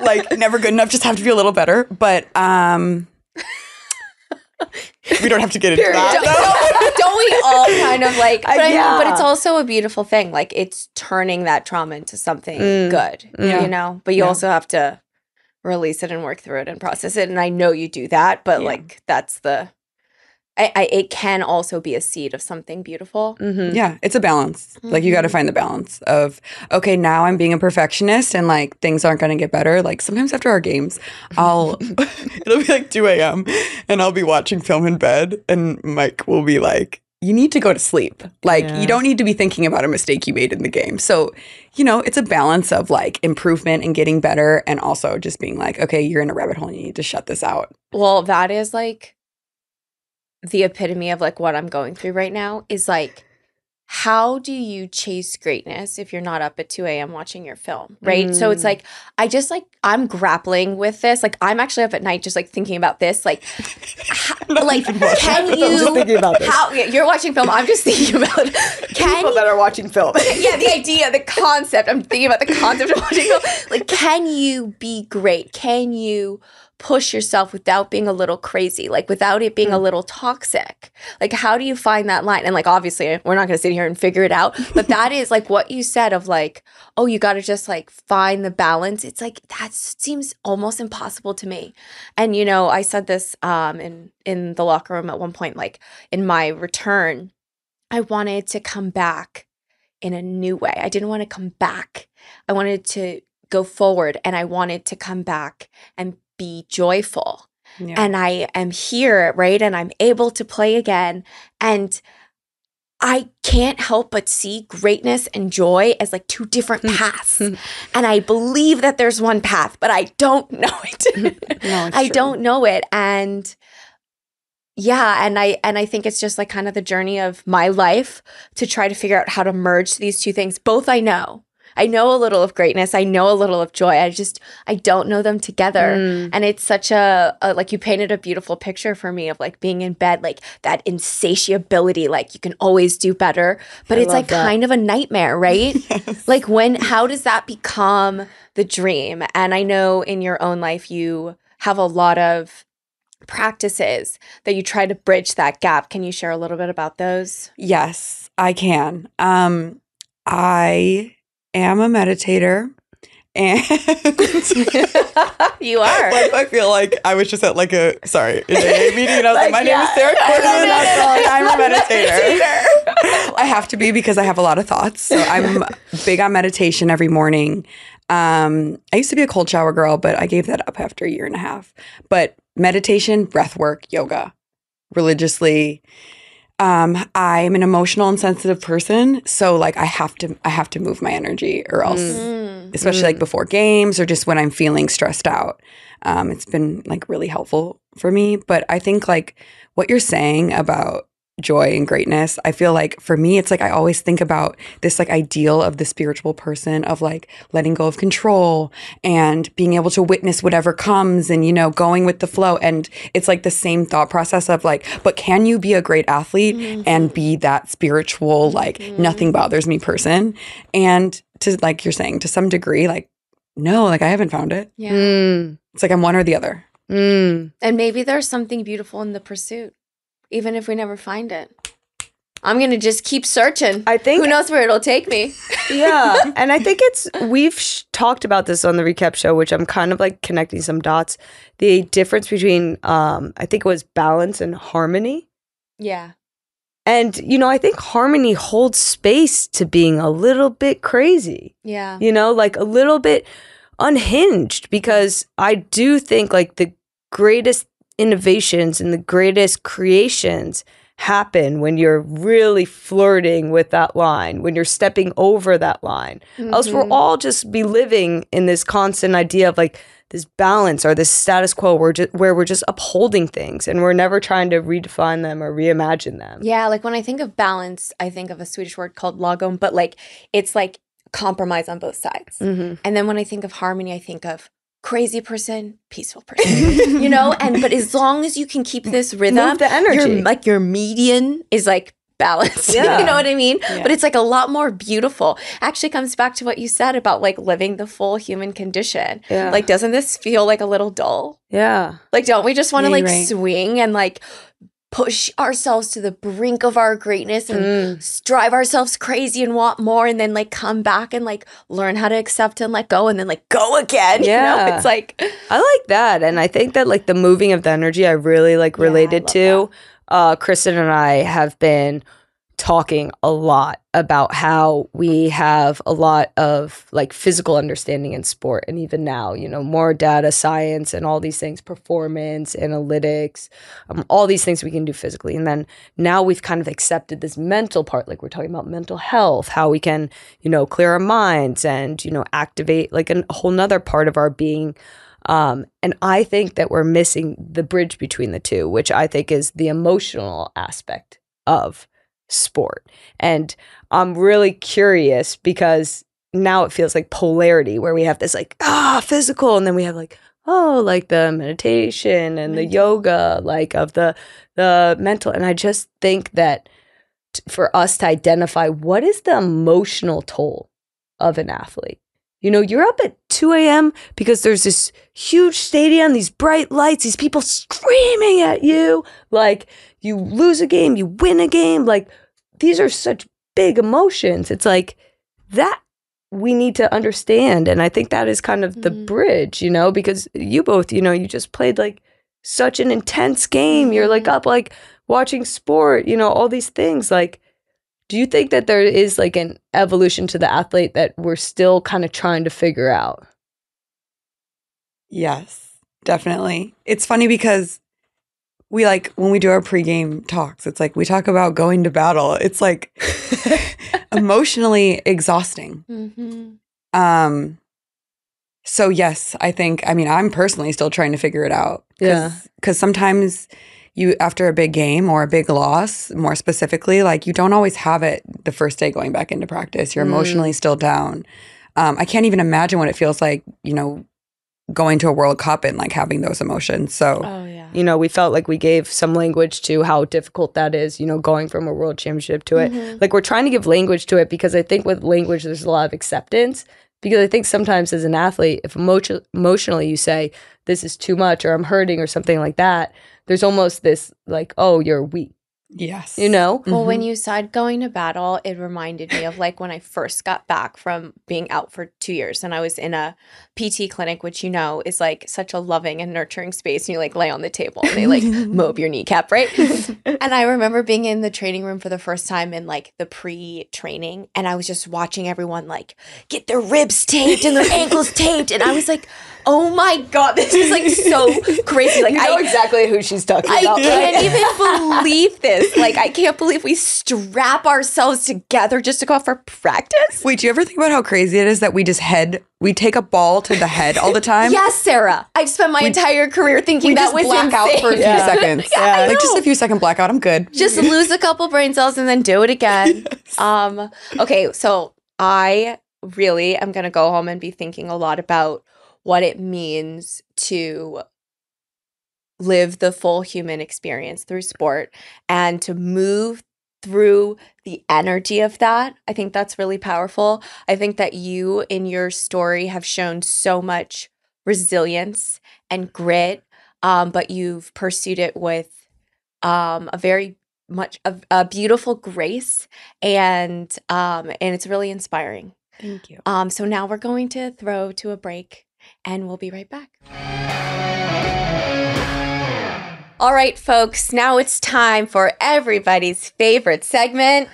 Like never good enough, just have to be a little better. But we don't have to get into that. Don't we all kind of like, but it's also a beautiful thing. Like it's turning that trauma into something good, but you also have to release it and work through it and process it. And I know you do that, but like that's it can also be a seed of something beautiful. Mm-hmm. Yeah, it's a balance. Mm-hmm. Like you got to find the balance of, okay, now I'm being a perfectionist and like things aren't going to get better. Like sometimes after our games, it'll be like 2 a.m. and I'll be watching film in bed and Mike will be like, you need to go to sleep. Like you don't need to be thinking about a mistake you made in the game. So, it's a balance of like improvement and getting better and also just being like, okay, you're in a rabbit hole and you need to shut this out. Well, that is like the epitome of like what I'm going through right now is like, how do you chase greatness if you're not up at 2 a.m. watching your film, right? So it's like, I'm grappling with this. Like, I'm actually up at night just like thinking about this. Like, can you? I'm just thinking about this. You're watching film. I'm just thinking about people that are watching film. Yeah, the idea, the concept. I'm thinking about the concept of watching film. Like, can you be great? Can you push yourself without being a little crazy, like without it being a little toxic? Like, how do you find that line? And like, obviously we're not going to sit here and figure it out, but that is like what you said of like, oh, you got to just like find the balance. It's like, that seems almost impossible to me. And, I said this in the locker room at one point, like in my return, I wanted to come back in a new way. I didn't want to come back. I wanted to go forward and I wanted to come back and be joyful. Yeah. And I am here, right? And I'm able to play again. And I can't help but see greatness and joy as like two different paths. And I believe that there's one path, but I don't know it. No, I don't know it. And yeah, and I think it's just like kind of the journey of my life to try to figure out how to merge these two things. Both I know a little of greatness. I know a little of joy. I don't know them together. And it's such a like you painted a beautiful picture for me of like being in bed, like that insatiability, like you can always do better. But it's like kind of a nightmare, right? Yes. Like how does that become the dream? And I know in your own life, you have a lot of practices that you try to bridge that gap. Can you share a little bit about those? Yes, I can. I am a meditator And you are. Like, I feel like I was just at like a AA meeting, and I was like, my name is Sarah Gorden, and I'm a meditator. I have to be because I have a lot of thoughts. So I'm big on meditation every morning. I used to be a cold shower girl, but I gave that up after a year and a half. But meditation, breath work, yoga, religiously. I'm an emotional and sensitive person, so like I have to move my energy, or else, especially like before games or just when I'm feeling stressed out. It's been like really helpful for me. But I think like what you're saying about joy and greatness, I feel like for me, it's like I always think about this like ideal of the spiritual person of like letting go of control and being able to witness whatever comes and, you know, going with the flow. And it's like the same thought process of like, but can you be a great athlete and be that spiritual, like nothing bothers me person? And to like you're saying, to some degree, like, no, like I haven't found it. Yeah. It's like I'm one or the other. And maybe there's something beautiful in the pursuit, even if we never find it. I'm going to just keep searching. I think. Who knows where it'll take me? Yeah. And I think we've talked about this on the recap show, which I'm kind of like connecting some dots. The difference between, I think it was balance and harmony. Yeah. And, you know, I think harmony holds space to being a little bit crazy. Yeah. You know, like a little bit unhinged, because I do think like the greatest innovations and the greatest creations happen when you're really flirting with that line, when you're stepping over that line. Else we'll all just be living in this constant idea of like this balance or this status quo where we're just upholding things and we're never trying to redefine them or reimagine them. Yeah, like when I think of balance, I think of a Swedish word called lagom, but like it's like compromise on both sides. And then when I think of harmony, I think of crazy person, peaceful person, you know? But as long as you can keep this rhythm, move the energy. Your median is like balanced. Yeah. You know what I mean? Yeah. But it's like a lot more beautiful. Actually comes back to what you said about like living the full human condition. Yeah. Like, doesn't this feel like a little dull? Yeah. Like, don't we just want to Yeah, like right. swing and like push ourselves to the brink of our greatness and drive ourselves crazy and want more, and then like come back and like learn how to accept and let go, and then like go again. Yeah. You know, it's like I like that. And I think that like the moving of the energy I really like related to. Kristen and I have been talking a lot about how we have a lot of like physical understanding in sport, and even now, you know, more data science and all these things, performance analytics, all these things we can do physically. And then now we've kind of accepted this mental part, like we're talking about mental health, how we can, you know, clear our minds and, you know, activate like a whole nother part of our being. And I think that we're missing the bridge between the two, which I think is the emotional aspect of sport. And I'm really curious because now it feels like polarity, where we have this like physical, and then we have like like the meditation and the yoga, like of the mental. And I just think that for us to identify what is the emotional toll of an athlete. You know, you're up at 2 a.m. because there's this huge stadium, these bright lights, these people screaming at you. Like, you lose a game, you win a game. Like, these are such big emotions. It's like that we need to understand. And I think that is kind of the bridge, you know, because you both, you know, you just played like such an intense game. You're like up, like watching sport, you know, all these things. Like, do you think that there is like an evolution to the athlete that we're still kind of trying to figure out? Yes, definitely. It's funny because we like when we do our pregame talks, it's like we talk about going to battle. It's like emotionally exhausting. So yes, I mean, I'm personally still trying to figure it out. Because sometimes you, after a big game or a big loss, more specifically, like you don't always have it the first day going back into practice. You're emotionally still down. I can't even imagine what it feels like, you know, going to a World Cup and like having those emotions. So, you know, we felt like we gave some language to how difficult that is, you know, going from a world championship to it. Like, we're trying to give language to it because I think with language, there's a lot of acceptance. Because I think sometimes as an athlete, if emotionally you say, this is too much or I'm hurting or something like that, there's almost this like, oh, you're weak. Yes. You know? Well, when you said going to battle, it reminded me of like when I first got back from being out for 2 years and I was in a PT clinic, which is like such a loving and nurturing space. And you like lay on the table and they like mob your kneecap, right? And I remember being in the training room for the first time in like the pre-training, and I was just watching everyone like get their ribs taped and their ankles taped. And I was like, oh my God, this is like so crazy. Like, You know exactly who she's talking about. I can't even believe this. Like, I can't believe we strap ourselves together just to go out for practice. Wait, do you ever think about how crazy it is that we take a ball to the head all the time? Yes, Sarah. I've spent my entire career thinking We that just was black out insane. for a few seconds. I Like just know. a few second blackout, I'm good. Just lose a couple brain cells and then do it again. Okay, so I really am going to go home and be thinking a lot about what it means to live the full human experience through sport and to move through the energy of that. I think that's really powerful. I think that you in your story have shown so much resilience and grit, but you've pursued it with a very much a beautiful grace, and it's really inspiring. Thank you. So now we're going to throw to a break, and we'll be right back. All right, folks, now it's time for everybody's favorite segment.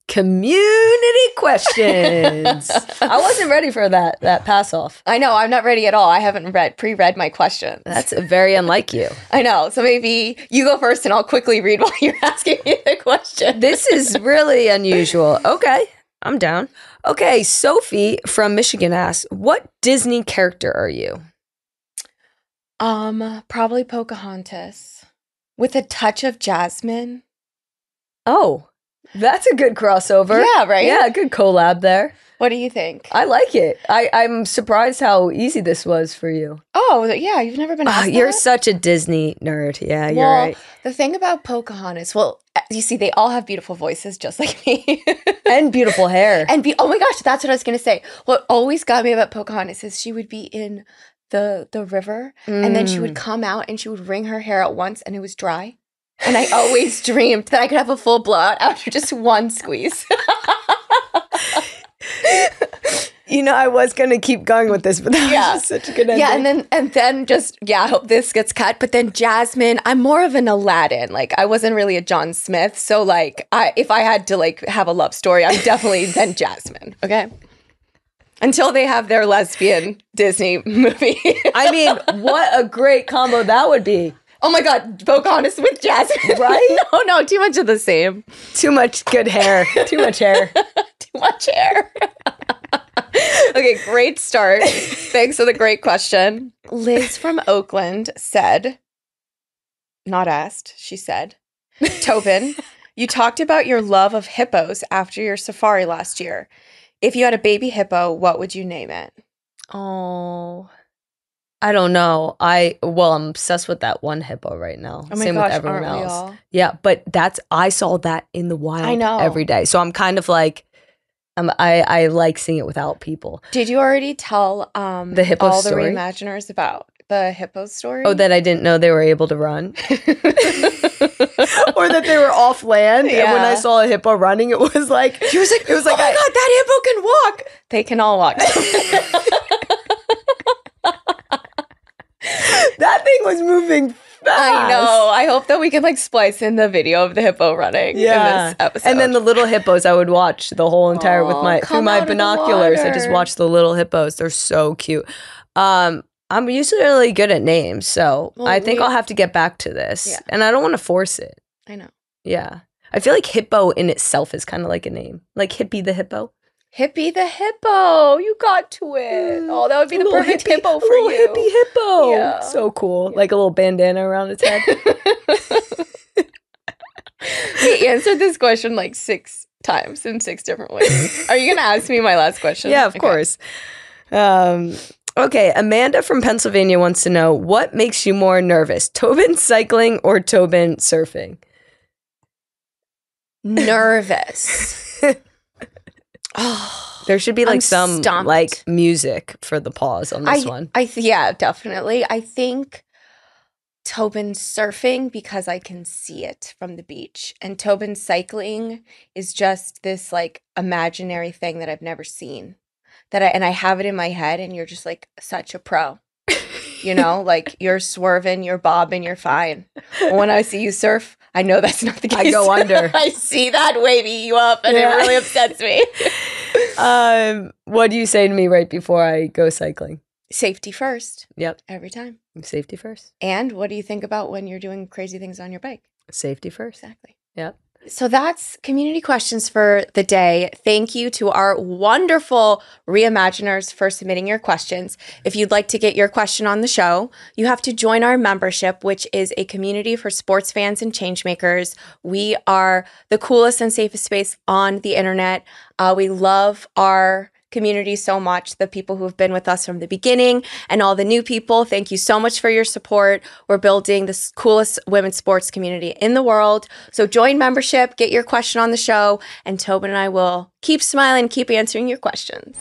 Community questions. I wasn't ready for that pass off. I know, I'm not ready at all. I haven't pre-read my questions. That's very unlike you. I know. So maybe you go first and I'll quickly read while you're asking me the question. This is really unusual. Okay, I'm down. Okay, Sophie from Michigan asks, what Disney character are you? Probably Pocahontas with a touch of Jasmine. Oh, that's a good crossover. Yeah, right? Yeah, good collab there. What do you think? I like it. I'm surprised how easy this was for you. Oh, yeah, you've never been asked You're that? such a Disney nerd. Yeah, you're Well, right. the thing about Pocahontas, you see, they all have beautiful voices just like me. And beautiful hair. Oh my gosh, that's what I was going to say. What always got me about Pocahontas is she would be in the river and then she would come out and she would wring her hair at once and it was dry. And I always dreamed that I could have a full blowout after just one squeeze. You know, I was going to keep going with this, but that was just such a good ending. Yeah, and then I hope this gets cut. But then Jasmine, I'm more of an Aladdin. Like, I wasn't really a John Smith. So, like, if I had to, like, have a love story, I'm definitely then Jasmine, okay? Until they have their lesbian Disney movie. I mean, what a great combo that would be. Oh my God, Pocahontas with Jasmine. Right? No, too much of the same. Too much good hair. Too much hair. Too much hair. Okay, great start. Thanks for the great question. Liz from Oakland said, not asked, she said, Tobin, you talked about your love of hippos after your safari last year. If you had a baby hippo, what would you name it? Oh, I don't know. I'm obsessed with that one hippo right now. Oh my Same gosh, with everyone aren't we else. all? Yeah, but I saw that in the wild I know. every day. So I'm kind of like, I like seeing it without people. Did you already tell The hippo all story? the reimaginers about the hippo story? Oh, that I didn't know they were able to run. Or that they were off land. And when I Yeah. saw a hippo running, it was like, oh my God, that hippo can walk. They can all walk. that thing was moving fast. I know. I hope that we can like splice in the video of the hippo running in this episode. And then the little hippos, I would watch the whole entire through come my out of the binoculars. I just water. watched the little hippos. They're so cute. I'm usually really good at names, so Well, I think I'll have to get back to this. Yeah. And I don't want to force it. I know. Yeah. I feel like hippo in itself is kind of like a name. Like Hippie the hippo. Hippie the hippo. You got to it. Oh, that would be the Little perfect hippie- hippo a for little you. hippie hippo. Yeah. So cool. Like a little bandana around its head. We answered this question like 6 times in 6 different ways. Are you going to ask me my last question? Yeah, of Okay. course. Okay, Amanda from Pennsylvania wants to know, what makes you more nervous, Tobin cycling or Tobin surfing? Nervous. Oh, There should be like I'm some stumped. like music for the pause on this one. yeah, definitely. I think Tobin surfing because I can see it from the beach. And Tobin cycling is just this like imaginary thing that I've never seen. And I have it in my head, and you're just like such a pro. You know, like you're swerving, you're bobbing, you're fine. But when I see you surf, I know that's not the case. I go under. I see that waving you up, and it really upsets me. What do you say to me right before I go cycling? Safety first. Yep. Every time. Safety first. And what do you think about when you're doing crazy things on your bike? Safety first. Exactly. Yep. So that's community questions for the day. Thank you to our wonderful reimaginers for submitting your questions. If you'd like to get your question on the show, you have to join our membership, which is a community for sports fans and changemakers. We are the coolest and safest space on the internet. We love our community so much, the people who have been with us from the beginning and all the new people. Thank you so much for your support. We're building the coolest women's sports community in the world. So join membership, get your question on the show, and Tobin and I will keep smiling, keep answering your questions.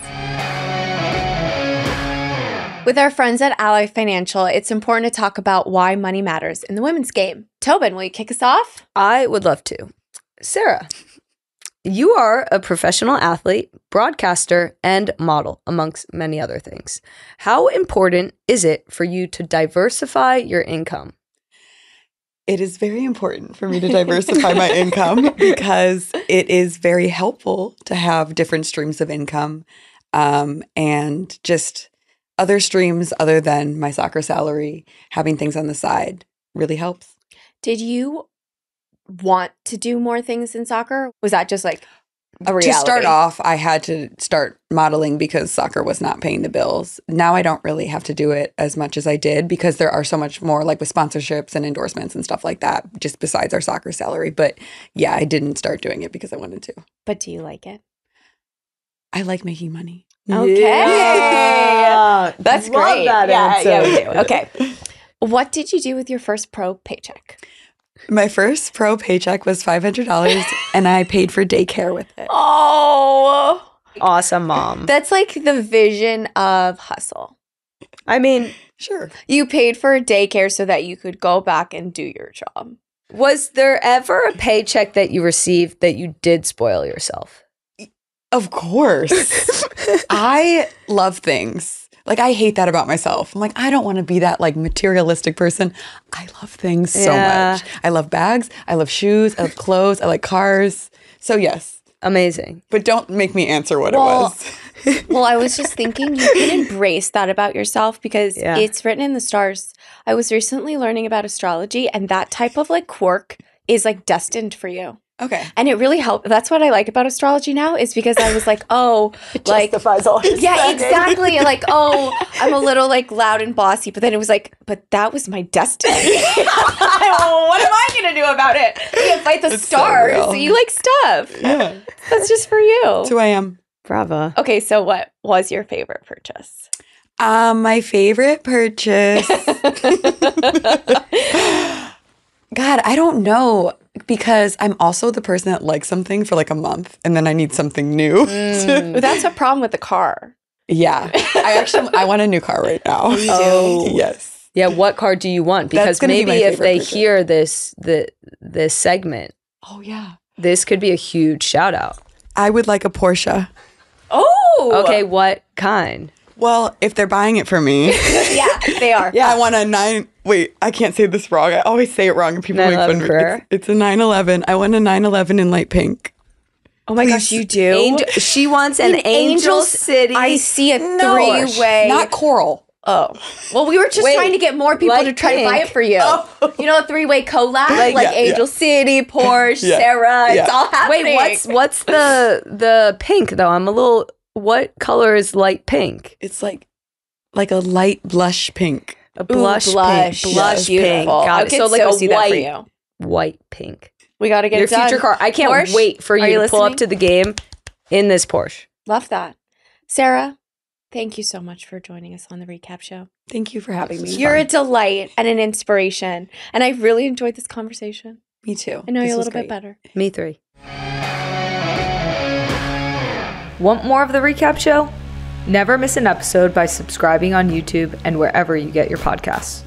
With our friends at Ally Financial, it's important to talk about why money matters in the women's game. Tobin, will you kick us off? I would love to. Sarah, you are a professional athlete, broadcaster, and model, amongst many other things. How important is it for you to diversify your income? It is very important for me to diversify my income because it is very helpful to have different streams of income and just other streams other than my soccer salary. Having things on the side really helps. Did you want to do more things in soccer? Was that just like a reality? To start off, I had to start modeling because soccer was not paying the bills. Now I don't really have to do it as much as I did because there are so much more like with sponsorships and endorsements and stuff like that, just besides our soccer salary. But yeah, I didn't start doing it because I wanted to. But do you like it? I like making money. Okay. Yeah. That's Love great. that answer. Yeah, we do. Okay. What did you do with your first pro paycheck? My first pro paycheck was $500 and I paid for daycare with it. Oh, Awesome, Mom. that's like the vision of hustle. I mean, Sure. You paid for daycare so that you could go back and do your job. was there ever a paycheck that you received that you did spoil yourself? Of course. I love things. Like, I hate that about myself. I'm like, I don't want to be that, like, materialistic person. I love things so much. I love bags. I love shoes. I love clothes. I like cars. So, yes. Amazing. But don't make me answer what it was. Well, I was just thinking you can embrace that about yourself because it's written in the stars. I was recently learning about astrology, and that type of, like, quirk is, like, destined for you. Okay. And it really helped. That's what I like about astrology now is because I was like, oh, like, justifies all your yeah, spending. exactly. Like, oh, I'm a little like loud and bossy. But then it was like, but that was my destiny. What am I going to do about it? I can't fight the stars. So you like stuff. Yeah. That's just for you. That's who I am. Bravo. Okay, so what was your favorite purchase? My favorite purchase. God, I don't know. Because I'm also the person that likes something for like a month and then I need something new. Well, that's a problem with the car. Yeah. I want a new car right now. Oh. Yes. Yeah, what car do you want? Because maybe if they hear this segment, oh yeah, this could be a huge shout out. I would like a Porsche. Oh. Okay, what kind? Well, if they're buying it for me. Yeah, they are. Yeah, I want a wait, I can't say this wrong. I always say it wrong and people make fun of me. It's a 911. I want a 911 in light pink. Oh my gosh, you do? She wants an Angel City. I see a three-way. Not coral. Oh. Well, we were just trying to get more people to try to buy it for you. Oh. You know, a three-way collab? Like Angel City, Porsche, Sarah. It's all happening. Wait, what's the pink, though? I'm a little... What color is light pink? It's like a light blush pink. A blush pink. Blush pink. Got it. So like a white pink. We got to get your it done. future car. I can't Porsche, wait for you to pull up to the game in this Porsche. Love that. Sarah, thank you so much for joining us on the recap show. Thank you for having me. You're a delight and an inspiration. And I really enjoyed this conversation. Me too. I know you a little bit better. Me 3. Want more of the recap show? Never miss an episode by subscribing on YouTube and wherever you get your podcasts.